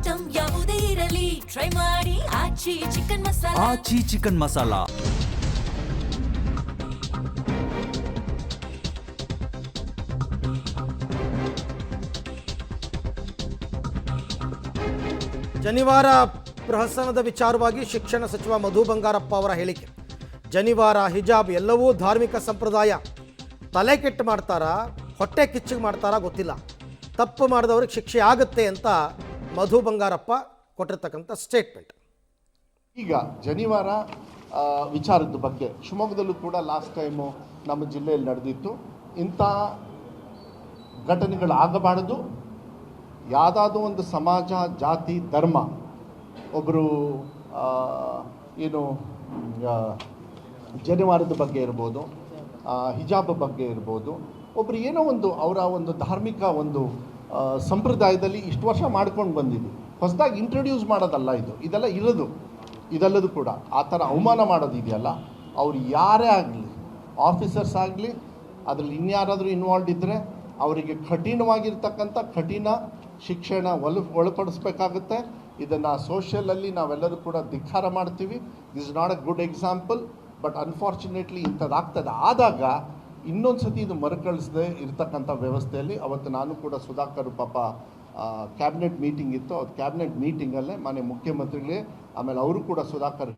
Item ಯಾವುದೇ ಇರಲಿ try ಮಾಡಿ ಆಚಿ ಚಿಕನ್ ಮಸಾಲಾ. ಆಚಿ ಚಿಕನ್ ಮಸಾಲಾ. ಜನಿವಾರ ಪ್ರಹಸನದ ವಿಚಾರವಾಗಿ ಶಿಕ್ಷಣ ಸಚಿವ ಮಧು ಬಂಗಾರಪ್ಪ ಅವರ ಹೇಳಿಕೆ. ಜನಿವಾರ, ಹಿಜಾಬ್ ಎಲ್ಲವೂ ಧಾರ್ಮಿಕ ಸಂಪ್ರದಾಯ. ತಲೆ ಕೆಟ್ಟು ಮಾಡ್ತಾರಾ, ಹೊಟ್ಟೆ ಕಿಚ್ಚಿಗೆ ಮಾಡ್ತಾರಾ ಗೊತ್ತಿಲ್ಲ. ತಪ್ಪು ಮಾಡಿದವ್ರಿಗೆ ಶಿಕ್ಷೆ ಆಗುತ್ತೆ ಅಂತ ಮಧು ಬಂಗಾರಪ್ಪ ಕೊಟ್ಟಿರ್ತಕ್ಕಂಥ ಸ್ಟೇಟ್ಮೆಂಟ್. ಈಗ ಜನಿವಾರ ವಿಚಾರದ ಬಗ್ಗೆ ಶಿವಮೊಗ್ಗದಲ್ಲೂ ಕೂಡ ಲಾಸ್ಟ್ ಟೈಮು ನಮ್ಮ ಜಿಲ್ಲೆಯಲ್ಲಿ ನಡೆದಿತ್ತು. ಇಂಥ ಘಟನೆಗಳಾಗಬಾರ್ದು. ಯಾವುದಾದ್ರೂ ಒಂದು ಸಮಾಜ, ಜಾತಿ, ಧರ್ಮ, ಒಬ್ಬರು ಏನು ಜನಿವಾರದ ಬಗ್ಗೆ ಇರ್ಬೋದು, ಹಿಜಾಬ್ ಬಗ್ಗೆ ಇರ್ಬೋದು, ಒಬ್ಬರು ಏನೋ ಒಂದು ಅವರ ಒಂದು ಧಾರ್ಮಿಕ ಒಂದು ಸಂಪ್ರದಾಯದಲ್ಲಿ ಇಷ್ಟು ವರ್ಷ ಮಾಡ್ಕೊಂಡು ಬಂದಿದ್ದು, ಹೊಸದಾಗಿ ಇಂಟ್ರೊಡ್ಯೂಸ್ ಮಾಡೋದಲ್ಲ ಇದೆಲ್ಲ ಇರೋದು. ಇದೆಲ್ಲದು ಕೂಡ ಆ ಥರ ಅವಮಾನ ಮಾಡೋದಿದೆಯಲ್ಲ, ಅವ್ರು ಯಾರೇ ಆಗಲಿ, ಆಫೀಸರ್ಸ್ ಆಗಲಿ, ಅದರಲ್ಲಿ ಇನ್ಯಾರಾದರೂ ಇನ್ವಾಲ್ವ್ ಇದ್ದರೆ ಅವರಿಗೆ ಕಠಿಣವಾಗಿರ್ತಕ್ಕಂಥ ಕಠಿಣ ಶಿಕ್ಷಣ ಒಳಪಡಿಸ್ಬೇಕಾಗುತ್ತೆ. ಇದನ್ನು ಸೋಷಿಯಲಲ್ಲಿ ನಾವೆಲ್ಲರೂ ಕೂಡ ಧಿಕ್ಕಾರ ಮಾಡ್ತೀವಿ. This is not a good example. But unfortunately ಇಂಥದ್ದಾಗ್ತದೆ. ಆದಾಗ ಇನ್ನೊಂದು ಸತಿ ಇದು ಮರುಕಳಿಸದೆ ಇರತಕ್ಕಂಥ ವ್ಯವಸ್ಥೆಯಲ್ಲಿ ಅವತ್ತು ನಾನು ಕೂಡ ಸುಧಾಕರ್ ಪಾಪ ಕ್ಯಾಬಿನೆಟ್ ಮೀಟಿಂಗ್ ಇತ್ತು. ಅದು ಕ್ಯಾಬಿನೆಟ್ ಮೀಟಿಂಗಲ್ಲೇ ಮಾನ್ಯ ಮುಖ್ಯಮಂತ್ರಿಗಳೇ, ಆಮೇಲೆ ಅವರು ಕೂಡ ಸುಧಾಕರ್